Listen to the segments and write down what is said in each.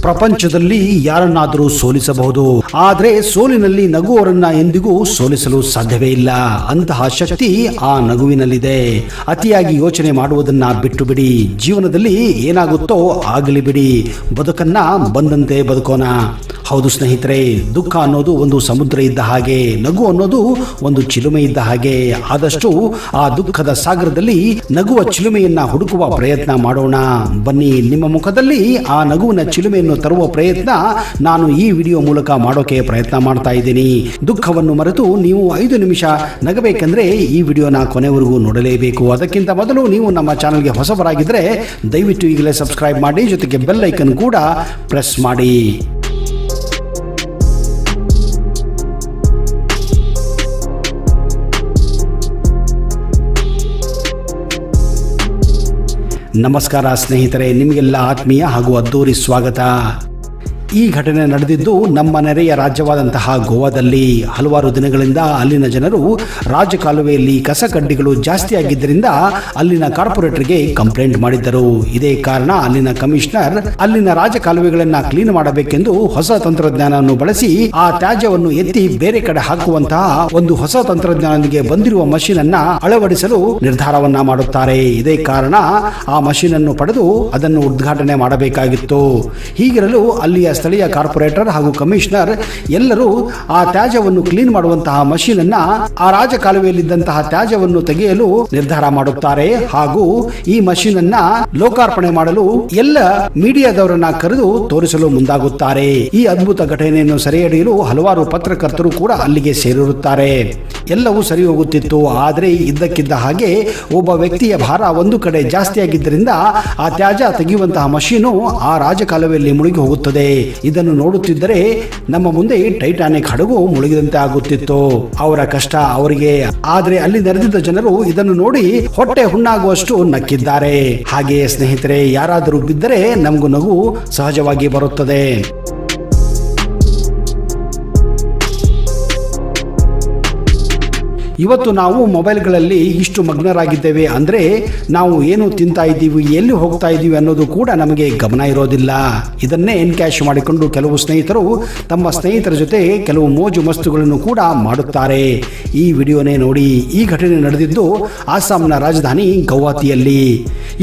ಪ್ರಪಂಚದಲ್ಲಿ ಯಾರನ್ನಾದರೂ ಸೋಲಿಸಬಹುದು, ಆದರೆ ಸೋಲಿನಲ್ಲಿ ನಗುವವರನ್ನ ಎಂದಿಗೂ ಸೋಲಿಸಲು ಸಾಧ್ಯವೇ ಇಲ್ಲ. ಅಂತಹ ಶಕ್ತಿ ಆ ನಗುವಿನಲ್ಲಿದೆ. ಅತಿಯಾಗಿ ಯೋಚನೆ ಮಾಡುವುದನ್ನ ಬಿಟ್ಟು ಬಿಡಿ. ಜೀವನದಲ್ಲಿ ಏನಾಗುತ್ತೋ ಆಗಲಿ ಬಿಡಿ. ಬದುಕನ್ನ ಬಂದಂತೆ ಬದುಕೋಣ. ಹೌದು ಸ್ನೇಹಿತರೆ, ದುಃಖ ಅನ್ನೋದು ಒಂದು ಸಮುದ್ರ ಇದ್ದ ಹಾಗೆ, ನಗು ಅನ್ನೋದು ಒಂದು ಚಿಲುಮೆ ಇದ್ದ ಹಾಗೆ. ಆದಷ್ಟು ಆ ದುಃಖದ ಸಾಗರದಲ್ಲಿ ನಗುವ ಚಿಲುಮೆಯನ್ನ ಹುಡುಕುವ ಪ್ರಯತ್ನ ಮಾಡೋಣ. ಬನ್ನಿ, ನಿಮ್ಮ ಮುಖದಲ್ಲಿ ಆ ನಗುವಿನ ಚಿಲುಮೆಯನ್ನು ತರುವ ಪ್ರಯತ್ನ ನಾನು ಈ ವಿಡಿಯೋ ಮೂಲಕ ಮಾಡೋಕೆ ಪ್ರಯತ್ನ ಮಾಡ್ತಾ ಇದ್ದೀನಿ. ದುಃಖವನ್ನು ಮರೆತು ನೀವು 5 ನಿಮಿಷ ನಗಬೇಕೆಂದ್ರೆ ಈ ವಿಡಿಯೋನ ಕೊನೆವರೆಗೂ ನೋಡಲೇಬೇಕು. ಅದಕ್ಕಿಂತ ಮೊದಲು ನೀವು ನಮ್ಮ ಚಾನಲ್ಗೆ ಹೊಸಬರಾಗಿದ್ದರೆ ದಯವಿಟ್ಟು ಈಗಲೇ ಸಬ್ಸ್ಕ್ರೈಬ್ ಮಾಡಿ, ಜೊತೆಗೆ ಬೆಲ್ ಐಕನ್ ಕೂಡ ಪ್ರೆಸ್ ಮಾಡಿ. ನಮಸ್ಕಾರ ಸ್ನೇಹಿತರೆ, ನಿಮಗೆಲ್ಲ ಆತ್ಮೀಯ ಹಾಗೂ ಅದ್ದೂರಿ ಸ್ವಾಗತ. ಈ ಘಟನೆ ನಡೆದಿದ್ದು ನಮ್ಮ ನೆರೆಯ ರಾಜ್ಯವಾದಂತಹ ಗೋವಾದಲ್ಲಿ. ಹಲವಾರು ದಿನಗಳಿಂದ ಅಲ್ಲಿನ ಜನರು ರಾಜಕಾಲುವೆಯಲ್ಲಿ ಕಸ ಕಡ್ಡಿಗಳು ಜಾಸ್ತಿ ಆಗಿದ್ದರಿಂದ ಅಲ್ಲಿನ ಕಾರ್ಪೊರೇಟರ್ಗೆ ಕಂಪ್ಲೇಂಟ್ ಮಾಡಿದ್ದರು. ಇದೇ ಕಾರಣ ಅಲ್ಲಿನ ಕಮಿಷನರ್ ಅಲ್ಲಿನ ರಾಜಕಾಲುವೆಗಳನ್ನ ಕ್ಲೀನ್ ಮಾಡಬೇಕೆಂದು ಹೊಸ ತಂತ್ರಜ್ಞಾನವನ್ನು ಬಳಸಿ ಆ ತ್ಯಾಜ್ಯವನ್ನು ಎತ್ತಿ ಬೇರೆ ಕಡೆ ಹಾಕುವಂತಹ ಒಂದು ಹೊಸ ತಂತ್ರಜ್ಞಾನದೊಂದಿಗೆ ಬಂದಿರುವ ಮಷೀನ್ ಅನ್ನ ಅಳವಡಿಸಲು ನಿರ್ಧಾರವನ್ನ ಮಾಡುತ್ತಾರೆ. ಇದೇ ಕಾರಣ ಆ ಮಷೀನ್ ಅನ್ನು ಪಡೆದು ಅದನ್ನು ಉದ್ಘಾಟನೆ ಮಾಡಬೇಕಾಗಿತ್ತು. ಹೀಗಿರಲು ಅಲ್ಲಿಯ ಸ್ಥಳೀಯ ಕಾರ್ಪೊರೇಟರ್ ಹಾಗೂ ಕಮಿಷನರ್ ಎಲ್ಲರೂ ಆ ತ್ಯಾಜ್ಯವನ್ನು ಕ್ಲೀನ್ ಮಾಡುವಂತಹ ಮಷೀನ್ ಅನ್ನ ಆ ರಾಜಕಾಲುವೆಯಲ್ಲಿದ್ದಂತಹ ತ್ಯಾಜ್ಯವನ್ನು ತೆಗೆಯಲು ನಿರ್ಧಾರ ಮಾಡುತ್ತಾರೆ. ಹಾಗೂ ಈ ಮಷೀನ್ ಅನ್ನ ಲೋಕಾರ್ಪಣೆ ಮಾಡಲು ಎಲ್ಲ ಮೀಡಿಯಾದವರನ್ನ ಕರೆದು ತೋರಿಸಲು ಮುಂದಾಗುತ್ತಾರೆ. ಈ ಅದ್ಭುತ ಘಟನೆಯನ್ನು ಸೆರೆಹಿಡಿಯಲು ಹಲವಾರು ಪತ್ರಕರ್ತರು ಕೂಡ ಅಲ್ಲಿಗೆ ಸೇರಿರುತ್ತಾರೆ. ಎಲ್ಲವೂ ಸರಿ ಹೋಗುತ್ತಿತ್ತು. ಆದರೆ ಇದ್ದಕ್ಕಿದ್ದ ಹಾಗೆ ಒಬ್ಬ ವ್ಯಕ್ತಿಯ ಭಾರ ಒಂದು ಕಡೆ ಜಾಸ್ತಿಯಾಗಿದ್ದರಿಂದ ಆ ತ್ಯಾಜ್ಯ ತೆಗೆಯುವಂತಹ ಮಷೀನು ಆ ರಾಜಕಾಲುವೆಯಲ್ಲಿ ಮುಳುಗಿ ಹೋಗುತ್ತದೆ. ಇದನ್ನು ನೋಡುತ್ತಿದ್ದರೆ ನಮ್ಮ ಮುಂದೆ ಟೈಟಾನಿಕ್ ಹಡಗು ಮುಳುಗಿದಂತೆ ಆಗುತ್ತಿತ್ತು. ಅವರ ಕಷ್ಟ ಅವರಿಗೆ, ಆದರೆ ಅಲ್ಲಿ ನೆರೆದಿದ್ದ ಜನರು ಇದನ್ನು ನೋಡಿ ಹೊಟ್ಟೆ ಹುಣ್ಣಾಗುವಷ್ಟು ನಕ್ಕಿದ್ದಾರೆ. ಹಾಗೆಯೇ ಸ್ನೇಹಿತರೆ, ಯಾರಾದರೂ ಬಿದ್ದರೆ ನಮಗೂ ನಗು ಸಹಜವಾಗಿ ಬರುತ್ತದೆ. ಇವತ್ತು ನಾವು ಮೊಬೈಲ್ಗಳಲ್ಲಿ ಇಷ್ಟು ಮಗ್ನರಾಗಿದ್ದೇವೆ ಅಂದರೆ ನಾವು ಏನು ತಿಂತಾ ಇದ್ದೀವಿ, ಎಲ್ಲಿ ಹೋಗ್ತಾ ಇದ್ದೀವಿ ಅನ್ನೋದು ಕೂಡ ನಮಗೆ ಗಮನ ಇರೋದಿಲ್ಲ. ಇದನ್ನೇ ಎನ್ಕ್ಯಾಶ್ ಮಾಡಿಕೊಂಡು ಕೆಲವು ಸ್ನೇಹಿತರು ತಮ್ಮ ಸ್ನೇಹಿತರ ಜೊತೆ ಕೆಲವು ಮೋಜು ಮಸ್ತುಗಳನ್ನು ಕೂಡ ಮಾಡುತ್ತಾರೆ. ಈ ವಿಡಿಯೋನೇ ನೋಡಿ. ಈ ಘಟನೆ ನಡೆದಿದ್ದು ಆಸಾಂನ ರಾಜಧಾನಿ ಗೌಹಾತಿಯಲ್ಲಿ.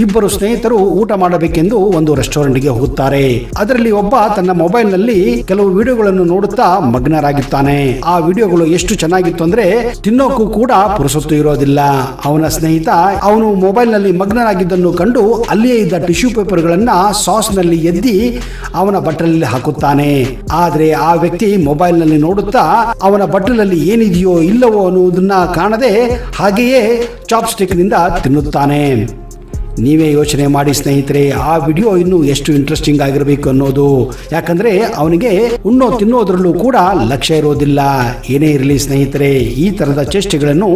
ಇಬ್ಬರು ಸ್ನೇಹಿತರು ಊಟ ಮಾಡಬೇಕೆಂದು ಒಂದು ರೆಸ್ಟೋರೆಂಟ್ಗೆ ಹೋಗುತ್ತಾರೆ. ಅದರಲ್ಲಿ ಒಬ್ಬ ತನ್ನ ಮೊಬೈಲ್ನಲ್ಲಿ ಕೆಲವು ವಿಡಿಯೋಗಳನ್ನು ನೋಡುತ್ತಾ ಮಗ್ನರಾಗಿದ್ದಾನೆ. ಆ ವಿಡಿಯೋಗಳು ಎಷ್ಟು ಚೆನ್ನಾಗಿತ್ತು ಅಂದ್ರೆ ತಿನ್ನೋಕು ಕೂಡ ಪುರುಸೊತ್ತು ಇರೋದಿಲ್ಲ. ಅವನ ಸ್ನೇಹಿತ ಅವನು ಮೊಬೈಲ್ ನಲ್ಲಿ ಮಗ್ನರಾಗಿದ್ದನ್ನು ಕಂಡು ಅಲ್ಲಿಯೇ ಇದ್ದ ಟಿಶ್ಯೂ ಪೇಪರ್ ಗಳನ್ನ ಸಾಸ್ ನಲ್ಲಿ ಎದ್ದಿ ಅವನ ಬಟ್ಟಲಲ್ಲಿ ಹಾಕುತ್ತಾನೆ. ಆದ್ರೆ ಆ ವ್ಯಕ್ತಿ ಮೊಬೈಲ್ ನಲ್ಲಿ ನೋಡುತ್ತಾ ಅವನ ಬಟ್ಟಲಲ್ಲಿ ಏನಿದೆಯೋ ಇಲ್ಲವೋ ಅನ್ನುವುದನ್ನ ಕಾಣದೆ ಹಾಗೆಯೇ ಚಾಪ್ಸ್ಟಿಕ್ ನಿಂದ ತಿನ್ನುತ್ತಾನೆ. ನೀವೇ ಯೋಚನೆ ಮಾಡಿ ಸ್ನೇಹಿತರೆ, ಆ ವಿಡಿಯೋ ಇನ್ನೂ ಎಷ್ಟು ಇಂಟ್ರೆಸ್ಟಿಂಗ್ ಆಗಿರಬೇಕು ಅನ್ನೋದು. ಯಾಕಂದ್ರೆ ಅವನಿಗೆ ತಿನ್ನೋದ್ರಲ್ಲೂ ಕೂಡ ಲಕ್ಷ್ಯ ಇರೋದಿಲ್ಲ. ಏನೇ ಇರಲಿ ಸ್ನೇಹಿತರೆ, ಈ ತರದ ಚೇಷ್ಟೆಗಳನ್ನು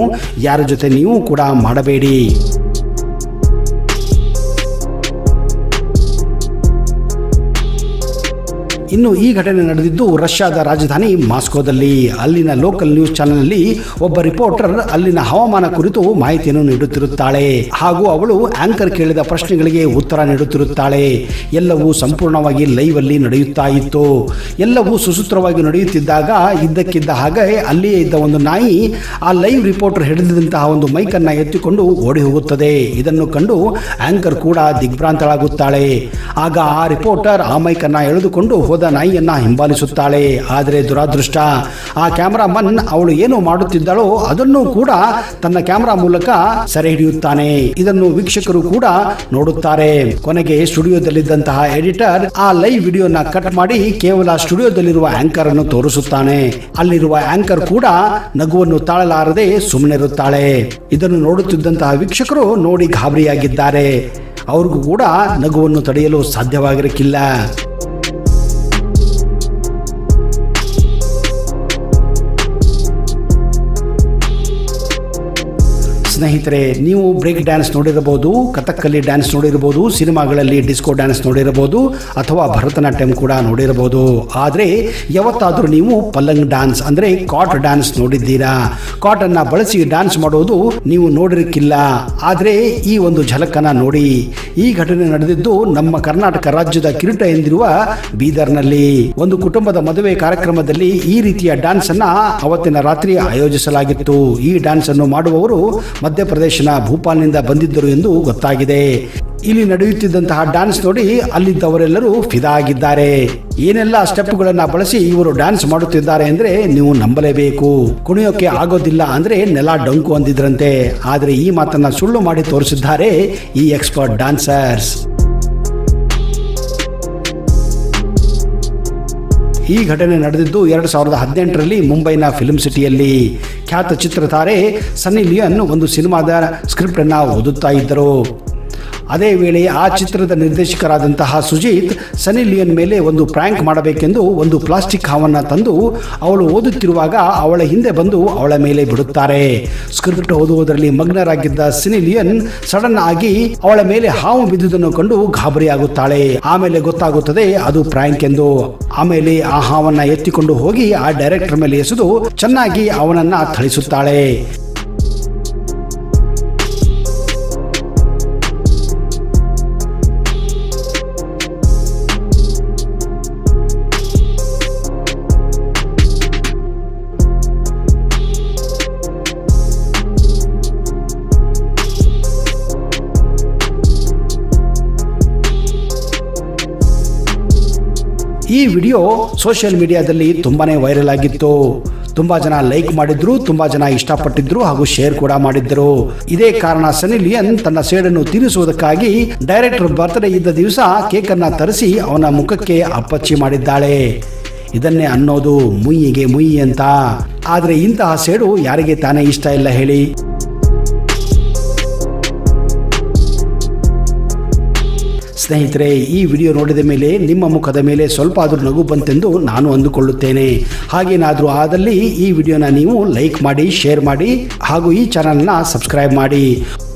ಯಾರ ಜೊತೆ ನೀವು ಕೂಡ ಮಾಡಬೇಡಿ. ಇನ್ನು ಈ ಘಟನೆ ನಡೆದಿದ್ದು ರಷ್ಯಾದ ರಾಜಧಾನಿ ಮಾಸ್ಕೋದಲ್ಲಿ. ಅಲ್ಲಿನ ಲೋಕಲ್ ನ್ಯೂಸ್ ಚಾನೆಲ್ ನಲ್ಲಿ ಒಬ್ಬ ರಿಪೋರ್ಟರ್ ಅಲ್ಲಿನ ಹವಾಮಾನ ಕುರಿತು ಮಾಹಿತಿಯನ್ನು ನೀಡುತ್ತಿರುತ್ತಾಳೆ. ಹಾಗೂ ಅವಳು ಆಂಕರ್ ಕೇಳಿದ ಪ್ರಶ್ನೆಗಳಿಗೆ ಉತ್ತರ ನೀಡುತ್ತಿರುತ್ತಾಳೆ. ಎಲ್ಲವೂ ಸಂಪೂರ್ಣವಾಗಿ ಲೈವ್ ಅಲ್ಲಿ ನಡೆಯುತ್ತಾ ಇತ್ತು. ಎಲ್ಲವೂ ಸುಸೂತ್ರವಾಗಿ ನಡೆಯುತ್ತಿದ್ದಾಗ ಇದ್ದಕ್ಕಿದ್ದ ಹಾಗೆ ಅಲ್ಲಿಯೇ ಇದ್ದ ಒಂದು ನಾಯಿ ಆ ಲೈವ್ ರಿಪೋರ್ಟರ್ ಹಿಡಿದಂತಹ ಒಂದು ಮೈಕ್ ಅನ್ನ ಎತ್ತಿಕೊಂಡು ಓಡಿ ಹೋಗುತ್ತದೆ. ಇದನ್ನು ಕಂಡು ಆಂಕರ್ ಕೂಡ ದಿಗ್ಭ್ರಾಂತಳಾಗುತ್ತಾಳೆ. ಆಗ ಆ ರಿಪೋರ್ಟರ್ ಆ ಮೈಕ್ ಅನ್ನ ಎಳೆದುಕೊಂಡು ನಾಯಿಯನ್ನ ಹಿಂಬಾಲಿಸುತ್ತಾಳೆ. ಆದರೆ ದುರಾದೃಷ್ಟ, ಆ ಕ್ಯಾಮರಾಮನ್ ಅವಳು ಏನು ಮಾಡುತ್ತಿದ್ದಾಳೋ ಅದನ್ನು ಕೂಡ ತನ್ನ ಕ್ಯಾಮರಾ ಮೂಲಕ ಸೆರೆ ಹಿಡಿಯುತ್ತಾನೆ. ಇದನ್ನು ವೀಕ್ಷಕರು ಕೂಡ ನೋಡುತ್ತಾರೆ. ಕೊನೆಗೆ ಸ್ಟುಡಿಯೋದಲ್ಲಿದ್ದಂತಹ ಎಡಿಟರ್ ಆ ಲೈವ್ ವಿಡಿಯೋನ ಕಟ್ ಮಾಡಿ ಕೇವಲ ಸ್ಟುಡಿಯೋದಲ್ಲಿರುವ ಆಂಕರ್ ಅನ್ನು ತೋರಿಸುತ್ತಾನೆ. ಅಲ್ಲಿರುವ ಆಂಕರ್ ಕೂಡ ನಗುವನ್ನು ತಾಳಲಾರದೆ ಸುಮ್ಮನಿರುತ್ತಾಳೆ. ಇದನ್ನು ನೋಡುತ್ತಿದ್ದಂತಹ ವೀಕ್ಷಕರು ನೋಡಿ ಗಾಬರಿಯಾಗಿದ್ದಾರೆ. ಅವ್ರಿಗೂ ಕೂಡ ನಗುವನ್ನು ತಡೆಯಲು ಸಾಧ್ಯವಾಗಿರಲಿಲ್ಲ. ಸ್ನೇಹಿತರೆ, ನೀವು ಬ್ರೇಕ್ ಡ್ಯಾನ್ಸ್ ನೋಡಿರಬಹುದು, ಕಥಕ್ಕಲಿ ಡ್ಯಾನ್ಸ್ ನೋಡಿರಬಹುದು, ಸಿನಿಮಾಗಳಲ್ಲಿ ಡಿಸ್ಕೋ ಡ್ಯಾನ್ಸ್ ನೋಡಿರಬಹುದು ಅಥವಾ ಭರತನಾಟ್ಯಂ ಕೂಡ ನೋಡಿರಬಹುದು. ಆದರೆ ಯಾವತ್ತಾದರೂ ನೀವು ಪಲ್ಲಂಗ್ ಡ್ಯಾನ್ಸ್ ಅಂದರೆ ಕಾಟ್ ಡ್ಯಾನ್ಸ್ ನೋಡಿದ್ದೀರಾ? ಕಾಟ್ ಅನ್ನ ಬಳಸಿ ಡ್ಯಾನ್ಸ್ ಮಾಡುವುದು ನೀವು ನೋಡಿರಕ್ಕಿಲ್ಲ. ಆದರೆ ಈ ಒಂದು ಝಲಕನ್ನ ನೋಡಿ. ಈ ಘಟನೆ ನಡೆದಿದ್ದು ನಮ್ಮ ಕರ್ನಾಟಕ ರಾಜ್ಯದ ಕಿರೀಟ ಎಂದಿರುವ ಬೀದರ್ನಲ್ಲಿ. ಒಂದು ಕುಟುಂಬದ ಮದುವೆ ಕಾರ್ಯಕ್ರಮದಲ್ಲಿ ಈ ರೀತಿಯ ಡ್ಯಾನ್ಸ್ ಅನ್ನ ಅವತ್ತಿನ ರಾತ್ರಿ ಆಯೋಜಿಸಲಾಗಿತ್ತು. ಈ ಡ್ಯಾನ್ಸ್ ಅನ್ನು ಮಾಡುವವರು ಮಧ್ಯಪ್ರದೇಶನ ಭೂಪಾಲ್ನಿಂದ ಬಂದಿದ್ದರು ಎಂದು ಗೊತ್ತಾಗಿದೆ. ಇಲ್ಲಿ ನಡೆಯುತ್ತಿದ್ದಂತಹ ಡ್ಯಾನ್ಸ್ ನೋಡಿ ಅಲ್ಲಿದ್ದವರೆಲ್ಲರೂ ಫಿದಾ ಆಗಿದ್ದಾರೆ. ಏನೆಲ್ಲ ಸ್ಟೆಪ್ಗಳನ್ನ ಬಳಸಿ ಇವರು ಡ್ಯಾನ್ಸ್ ಮಾಡುತ್ತಿದ್ದಾರೆ ಅಂದ್ರೆ ನೀವು ನಂಬಲೇಬೇಕು. ಕುಣಿಯೋಕೆ ಆಗೋದಿಲ್ಲ ಅಂದ್ರೆ ನೆಲ ಡೊಂಕು ಅಂದಿದ್ರಂತೆ. ಆದರೆ ಈ ಮಾತನ್ನ ಸುಳ್ಳು ಮಾಡಿ ತೋರಿಸಿದ್ದಾರೆ ಈ ಎಕ್ಸ್ಪರ್ಟ್ ಡ್ಯಾನ್ಸರ್ಸ್. ಈ ಘಟನೆ ನಡೆದಿದ್ದು 2018ರಲ್ಲಿ ಮುಂಬೈನ ಫಿಲ್ಮ್ ಸಿಟಿಯಲ್ಲಿ. ಖ್ಯಾತ ಚಿತ್ರತಾರೆ ಸನ್ನಿ ಲಿಯೋನ್ ಒಂದು ಸಿನಿಮಾದ ಸ್ಕ್ರಿಪ್ಟ್ ಅನ್ನ ಓದುತ್ತಾ ಇದ್ದರು. ಅದೇ ವೇಳೆ ಆ ಚಿತ್ರದ ನಿರ್ದೇಶಕರಾದಂತಹ ಸುಜಿತ್ ಸನ್ನಿ ಲಿಯೋನ್ ಮೇಲೆ ಒಂದು ಪ್ರ್ಯಾಂಕ್ ಮಾಡಬೇಕೆಂದು ಒಂದು ಪ್ಲಾಸ್ಟಿಕ್ ಹಾವನ್ನು ತಂದು ಅವಳು ಓದುತ್ತಿರುವಾಗ ಅವಳ ಹಿಂದೆ ಬಂದು ಅವಳ ಮೇಲೆ ಬಿಡುತ್ತಾರೆ. ಸ್ಕ್ರಿಪ್ಟ್ ಓದುವುದರಲ್ಲಿ ಮಗ್ನರಾಗಿದ್ದ ಸನ್ನಿ ಲಿಯೋನ್ ಸಡನ್ ಆಗಿ ಅವಳ ಮೇಲೆ ಹಾವು ಬಿದ್ದುದನ್ನು ಕಂಡು ಗಾಬರಿಯಾಗುತ್ತಾಳೆ. ಆಮೇಲೆ ಗೊತ್ತಾಗುತ್ತದೆ ಅದು ಪ್ರ್ಯಾಂಕ್ ಎಂದು. ಆಮೇಲೆ ಆ ಹಾವನ್ನ ಎತ್ತಿಕೊಂಡು ಹೋಗಿ ಆ ಡೈರೆಕ್ಟರ್ ಮೇಲೆ ಎಸೆದು ಚೆನ್ನಾಗಿ ಅವನನ್ನ ಥಳಿಸುತ್ತಾಳೆ. ಈ ವಿಡಿಯೋ ಸೋಷಿಯಲ್ ಮೀಡಿಯಾದಲ್ಲಿ ತುಂಬಾನೇ ವೈರಲ್ ಆಗಿತ್ತು. ತುಂಬಾ ಜನ ಲೈಕ್ ಮಾಡಿದ್ರು, ತುಂಬಾ ಜನ ಇಷ್ಟಪಟ್ಟಿದ್ರು ಹಾಗೂ ಶೇರ್ ಕೂಡ ಮಾಡಿದ್ರು. ಇದೇ ಕಾರಣ ಸನ್ನಿ ಲಿಯೋನ್ ತನ್ನ ಸೇಡನ್ನು ತೀರಿಸುವುದಕ್ಕಾಗಿ ಡೈರೆಕ್ಟರ್ ಬರ್ತ್ಡೇ ಇದ್ದ ದಿವಸ ಕೇಕ್ ಅನ್ನ ತರಿಸಿ ಅವನ ಮುಖಕ್ಕೆ ಅಪ್ಪಚ್ಚಿ ಮಾಡಿದ್ದಾಳೆ. ಇದನ್ನೇ ಅನ್ನೋದು ಮುಯ್ಯಿಗೆ ಮುಯ್ಯಿ ಅಂತ. ಆದ್ರೆ ಇಂತಹ ಸೇಡು ಯಾರಿಗೆ ತಾನೇ ಇಷ್ಟ ಇಲ್ಲ ಹೇಳಿ? ಸ್ನೇಹಿತರೆ, ಈ ವಿಡಿಯೋ ನೋಡಿದ ಮೇಲೆ ನಿಮ್ಮ ಮುಖದ ಮೇಲೆ ಸ್ವಲ್ಪ ಆದರೂ ನಗು ಬಂತೆಂದು ನಾನು ಅಂದುಕೊಳ್ಳುತ್ತೇನೆ. ಹಾಗೇನಾದರೂ ಆದಲ್ಲಿ ಈ ವಿಡಿಯೋನ ನೀವು ಲೈಕ್ ಮಾಡಿ, ಶೇರ್ ಮಾಡಿ ಹಾಗೂ ಈ ಚಾನಲ್ನ ಸಬ್ಸ್ಕ್ರೈಬ್ ಮಾಡಿ.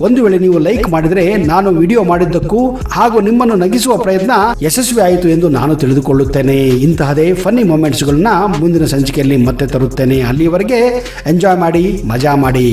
ಒಂದು ವೇಳೆ ನೀವು ಲೈಕ್ ಮಾಡಿದರೆ ನಾನು ವಿಡಿಯೋ ಮಾಡಿದ್ದಕ್ಕೂ ಹಾಗೂ ನಿಮ್ಮನ್ನು ನಗಿಸುವ ಪ್ರಯತ್ನ ಯಶಸ್ವಿ ಆಯಿತು ಎಂದು ನಾನು ತಿಳಿದುಕೊಳ್ಳುತ್ತೇನೆ. ಇಂತಹದೇ ಫನ್ನಿ ಮೊಮೆಂಟ್ಸ್ಗಳನ್ನ ಮುಂದಿನ ಸಂಚಿಕೆಯಲ್ಲಿ ಮತ್ತೆ ತರುತ್ತೇನೆ. ಅಲ್ಲಿಯವರೆಗೆ ಎಂಜಾಯ್ ಮಾಡಿ, ಮಜಾ ಮಾಡಿ.